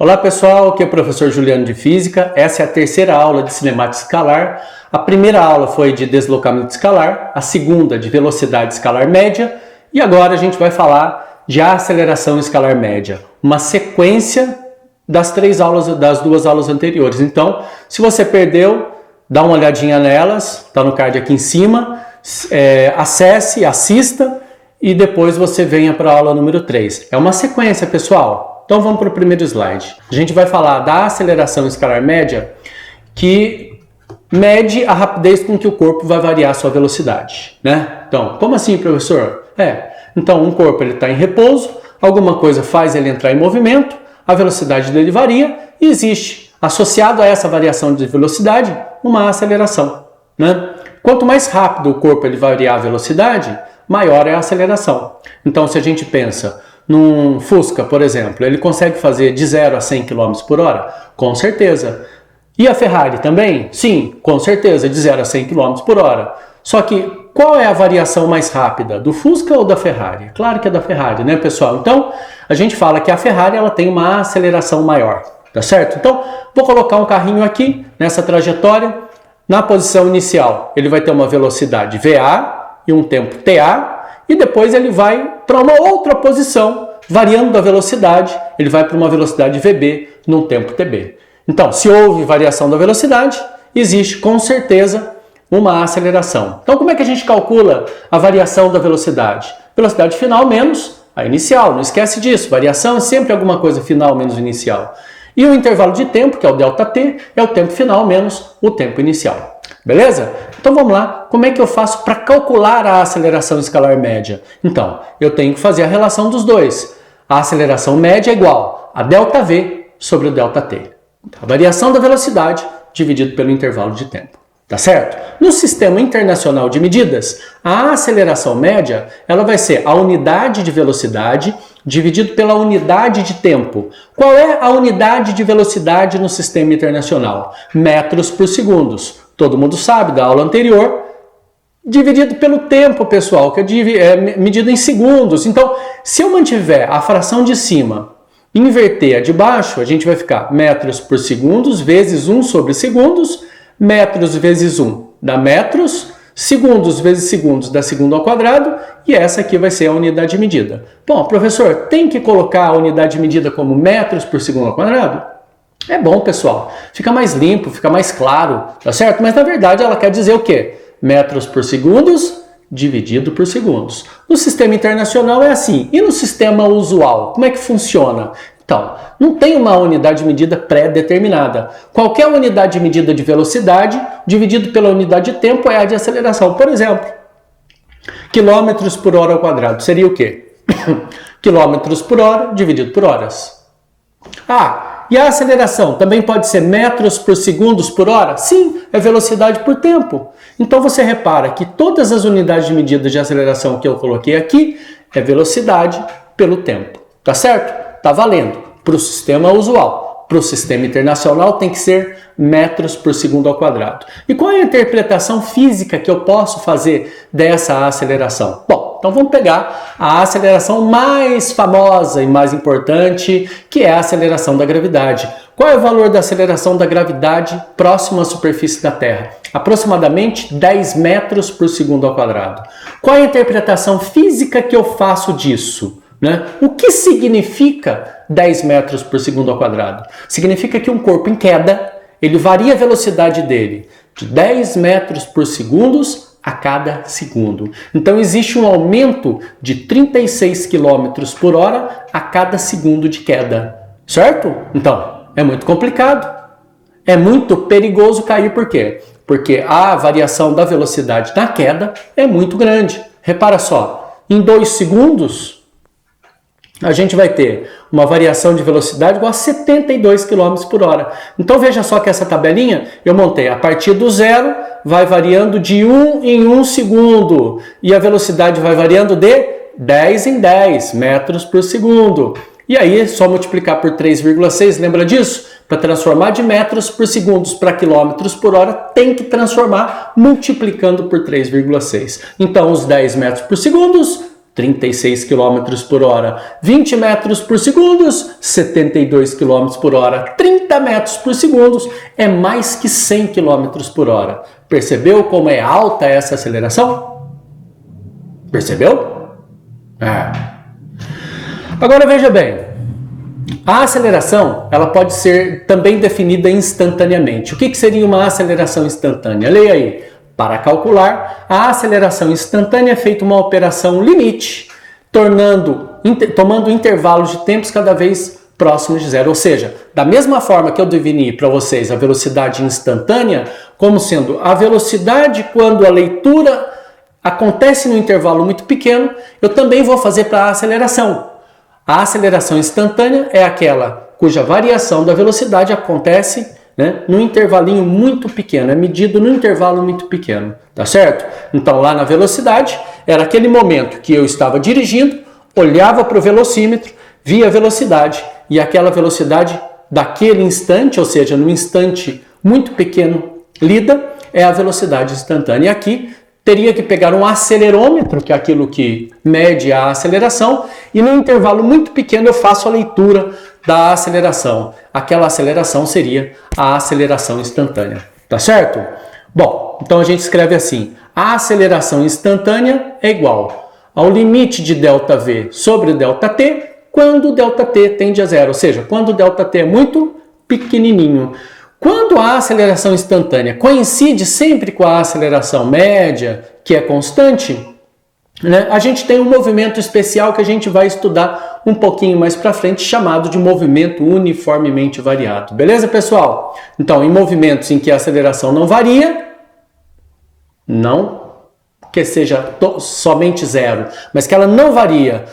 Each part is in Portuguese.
Olá pessoal, aqui é o professor Juliano de Física. Essa é a terceira aula de cinemática escalar. A primeira aula foi de deslocamento escalar, a segunda de velocidade escalar média e agora a gente vai falar de aceleração escalar média, uma sequência das duas aulas anteriores. Então, se você perdeu, dá uma olhadinha nelas, está no card aqui em cima, acesse, assista e depois você venha para a aula número 3. É uma sequência, pessoal. Então vamos para o primeiro slide. A gente vai falar da aceleração escalar média, que mede a rapidez com que o corpo vai variar a sua velocidade, né? Então, como assim, professor? Então um corpo está em repouso, alguma coisa faz ele entrar em movimento, a velocidade dele varia e existe, associado a essa variação de velocidade, uma aceleração, né? Quanto mais rápido o corpo ele variar a velocidade, maior é a aceleração. Então, se a gente pensa num Fusca, por exemplo, ele consegue fazer de 0 a 100 km por hora? Com certeza. E a Ferrari também? Sim, com certeza, de 0 a 100 km por hora. Só que qual é a variação mais rápida, do Fusca ou da Ferrari? Claro que é da Ferrari, né, pessoal? Então, a gente fala que a Ferrari ela tem uma aceleração maior, tá certo? Então, vou colocar um carrinho aqui, nessa trajetória. Na posição inicial, ele vai ter uma velocidade VA e um tempo TA, e depois ele vai para uma outra posição, variando da velocidade, ele vai para uma velocidade VB num tempo TB. Então, se houve variação da velocidade, existe com certeza uma aceleração. Então, como é que a gente calcula a variação da velocidade? Velocidade final menos a inicial, não esquece disso, variação é sempre alguma coisa final menos inicial. E o intervalo de tempo, que é o ΔT, é o tempo final menos o tempo inicial. Beleza? Então vamos lá, como é que eu faço para calcular a aceleração escalar média? Então, eu tenho que fazer a relação dos dois. A aceleração média é igual a ΔV sobre o ΔT. A variação da velocidade dividido pelo intervalo de tempo. Tá certo? No sistema internacional de medidas, a aceleração média ela vai ser a unidade de velocidade dividido pela unidade de tempo. Qual é a unidade de velocidade no sistema internacional? Metros por segundos. Todo mundo sabe da aula anterior, dividido pelo tempo, pessoal, que é medido em segundos. Então, se eu mantiver a fração de cima e inverter a de baixo, a gente vai ficar metros por segundos vezes 1 sobre segundos, metros vezes 1 dá metros, segundos vezes segundos dá segundo ao quadrado, e essa aqui vai ser a unidade de medida. Bom, professor, tem que colocar a unidade de medida como metros por segundo ao quadrado? É bom, pessoal. Fica mais limpo, fica mais claro, tá certo? Mas na verdade ela quer dizer o quê? Metros por segundos dividido por segundos. No sistema internacional é assim. E no sistema usual, como é que funciona? Então, não tem uma unidade de medida pré-determinada. Qualquer unidade de medida de velocidade dividido pela unidade de tempo é a de aceleração. Por exemplo, quilômetros por hora ao quadrado seria o quê? Quilômetros por hora dividido por horas. E a aceleração também pode ser metros por segundos por hora? Sim, é velocidade por tempo. Então você repara que todas as unidades de medida de aceleração que eu coloquei aqui é velocidade pelo tempo. Tá certo? Tá valendo para o sistema usual. Para o sistema internacional tem que ser metros por segundo ao quadrado. E qual é a interpretação física que eu posso fazer dessa aceleração? Bom, então vamos pegar a aceleração mais famosa e mais importante, que é a aceleração da gravidade. Qual é o valor da aceleração da gravidade próximo à superfície da Terra? Aproximadamente 10 metros por segundo ao quadrado. Qual é a interpretação física que eu faço disso? O que significa 10 metros por segundo ao quadrado? Significa que um corpo em queda, ele varia a velocidade dele de 10 metros por segundo a cada segundo. Então existe um aumento de 36 km por hora a cada segundo de queda. Certo? Então, é muito complicado. É muito perigoso cair. Por quê? Porque a variação da velocidade na queda é muito grande. Repara só, em 2 segundos... a gente vai ter uma variação de velocidade igual a 72 km por hora. Então veja só que essa tabelinha eu montei a partir do zero, vai variando de 1 em 1 segundo. E a velocidade vai variando de 10 em 10 metros por segundo. E aí é só multiplicar por 3,6, lembra disso? Para transformar de metros por segundos para quilômetros por hora, tem que transformar multiplicando por 3,6. Então os 10 metros por segundos 36 km por hora. 20 metros por segundo, 72 km por hora. 30 metros por segundo é mais que 100 km por hora. Percebeu como é alta essa aceleração? Percebeu? Agora veja bem, a aceleração ela pode ser também definida instantaneamente. O que seria uma aceleração instantânea? Leia aí. Para calcular, a aceleração instantânea é feita uma operação limite, tomando intervalos de tempos cada vez próximos de zero. Ou seja, da mesma forma que eu defini para vocês a velocidade instantânea, como sendo a velocidade quando a leitura acontece num intervalo muito pequeno, eu também vou fazer para a aceleração. A aceleração instantânea é aquela cuja variação da velocidade acontece num intervalinho muito pequeno, é medido num intervalo muito pequeno, tá certo? Então lá na velocidade, era aquele momento que eu estava dirigindo, olhava para o velocímetro, via a velocidade, e aquela velocidade daquele instante, ou seja, num instante muito pequeno lida, é a velocidade instantânea. E aqui teria que pegar um acelerômetro, que é aquilo que mede a aceleração, e num intervalo muito pequeno eu faço a leitura da aceleração. Aquela aceleração seria a aceleração instantânea, tá certo? Bom, então a gente escreve assim: a aceleração instantânea é igual ao limite de ΔV sobre ΔT quando ΔT tende a zero, ou seja, quando ΔT é muito pequenininho. Quando a aceleração instantânea coincide sempre com a aceleração média, que é constante, a gente tem um movimento especial que a gente vai estudar um pouquinho mais para frente, chamado de movimento uniformemente variado. Beleza, pessoal? Então, em movimentos em que a aceleração não varia, não que seja somente zero, mas que ela não varia,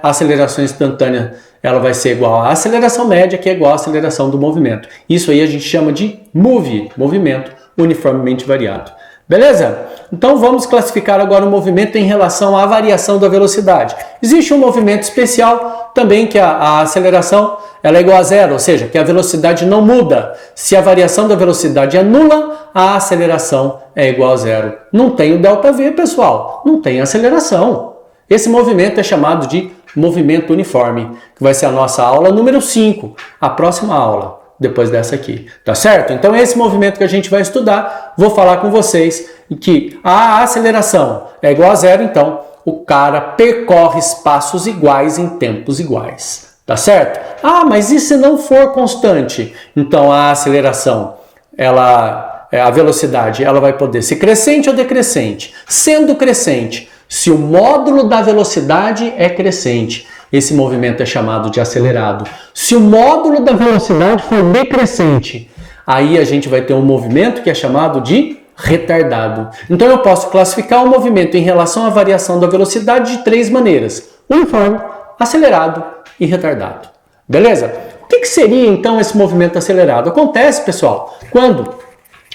a aceleração instantânea ela vai ser igual à aceleração média, que é igual à aceleração do movimento. Isso aí a gente chama de movimento uniformemente variado. Beleza? Então vamos classificar agora o movimento em relação à variação da velocidade. Existe um movimento especial também que a aceleração ela é igual a zero, ou seja, que a velocidade não muda. Se a variação da velocidade é nula, a aceleração é igual a zero. Não tem o ΔV, pessoal, não tem aceleração. Esse movimento é chamado de movimento uniforme, que vai ser a nossa aula número 5, a próxima aula, depois dessa aqui, tá certo? Então esse movimento que a gente vai estudar, vou falar com vocês que a aceleração é igual a zero, então o cara percorre espaços iguais em tempos iguais, tá certo? Ah, mas e se não for constante? Então a aceleração, a velocidade, ela vai poder ser crescente ou decrescente. Sendo crescente, se o módulo da velocidade é crescente, esse movimento é chamado de acelerado. Se o módulo da velocidade for decrescente, aí a gente vai ter um movimento que é chamado de retardado. Então eu posso classificar o movimento em relação à variação da velocidade de 3 maneiras: uniforme, acelerado e retardado. Beleza? O que seria então esse movimento acelerado? Acontece, pessoal, quando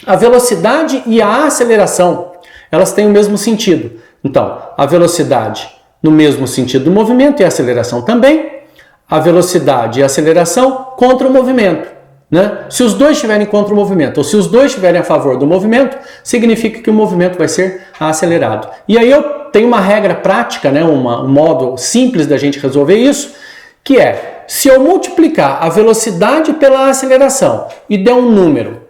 a velocidade e a aceleração elas têm o mesmo sentido. Então, a velocidade no mesmo sentido do movimento e a aceleração também. A velocidade e a aceleração contra o movimento. Se os dois estiverem contra o movimento ou se os dois estiverem a favor do movimento, significa que o movimento vai ser acelerado. E aí eu tenho uma regra prática, um modo simples da gente resolver isso, que é, se eu multiplicar a velocidade pela aceleração e der um número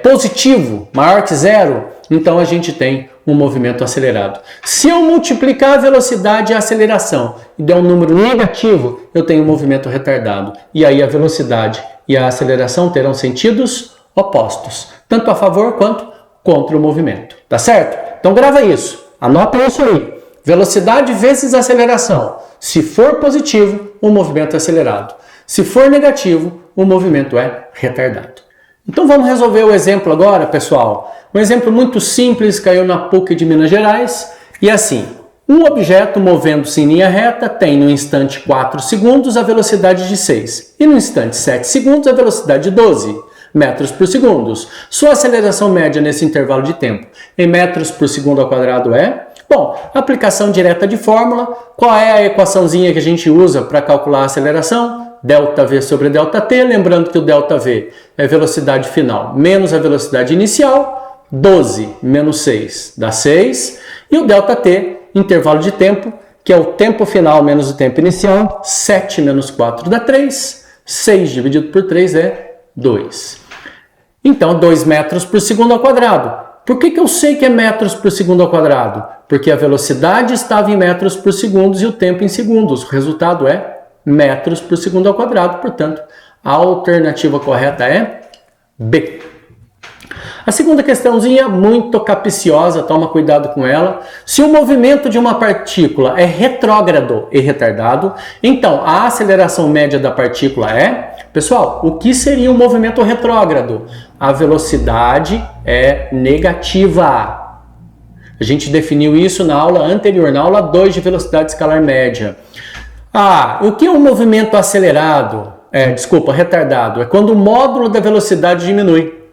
positivo, maior que zero, então a gente tem um movimento acelerado. Se eu multiplicar a velocidade e a aceleração e der um número negativo, eu tenho um movimento retardado. E aí a velocidade e a aceleração terão sentidos opostos, tanto a favor quanto contra o movimento. Tá certo? Então grava isso. Anota isso aí. Velocidade vezes aceleração. Se for positivo, o movimento é acelerado. Se for negativo, o movimento é retardado. Então vamos resolver o exemplo agora, pessoal. Um exemplo muito simples, caiu na PUC de Minas Gerais. E assim, um objeto movendo-se em linha reta tem no instante 4 segundos a velocidade de 6 e no instante 7 segundos a velocidade de 12 metros por segundo. Sua aceleração média nesse intervalo de tempo em metros por segundo ao quadrado é... Bom, aplicação direta de fórmula. Qual é a equaçãozinha que a gente usa para calcular a aceleração? ΔV sobre ΔT, lembrando que o ΔV é velocidade final menos a velocidade inicial, 12 menos 6 dá 6, e o ΔT, intervalo de tempo, que é o tempo final menos o tempo inicial. 7 menos 4 dá 3. 6 dividido por 3 é 2. Então, 2 metros por segundo ao quadrado. Por que eu sei que é metros por segundo ao quadrado? Porque a velocidade estava em metros por segundo e o tempo em segundos. O resultado é metros por segundo ao quadrado. Portanto, a alternativa correta é B. A segunda questãozinha, muito capciosa, toma cuidado com ela. Se o movimento de uma partícula é retrógrado e retardado, então a aceleração média da partícula é... Pessoal, o que seria um movimento retrógrado? A velocidade é negativa. A gente definiu isso na aula anterior, na aula 2 de velocidade escalar média. O que é um movimento acelerado? Retardado. É quando o módulo da velocidade diminui.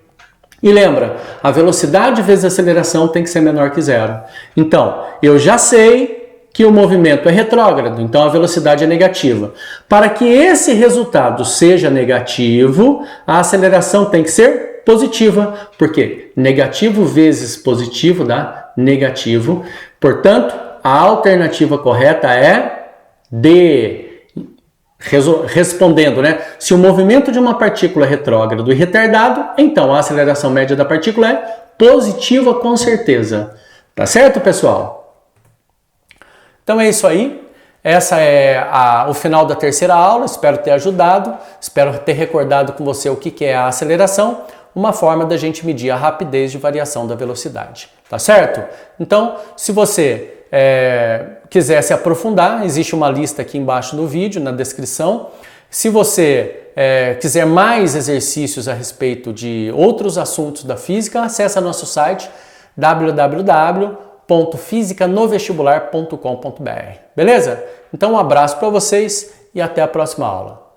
E lembra, a velocidade vezes a aceleração tem que ser menor que zero. Então, eu já sei que o movimento é retrógrado, então a velocidade é negativa. Para que esse resultado seja negativo, a aceleração tem que ser positiva, porque negativo vezes positivo dá negativo. Portanto, a alternativa correta é D. Respondendo, né? Se o movimento de uma partícula é retrógrado e retardado, então a aceleração média da partícula é positiva com certeza. Tá certo, pessoal? Então é isso aí. Essa é o final da terceira aula. Espero ter ajudado. Espero ter recordado com você o que é a aceleração. Uma forma da gente medir a rapidez de variação da velocidade. Tá certo? Então, se você quiser se aprofundar, existe uma lista aqui embaixo do vídeo, na descrição. Se você quiser mais exercícios a respeito de outros assuntos da física, acesse nosso site www.fisicanovestibular.com.br. Beleza? Então um abraço para vocês e até a próxima aula.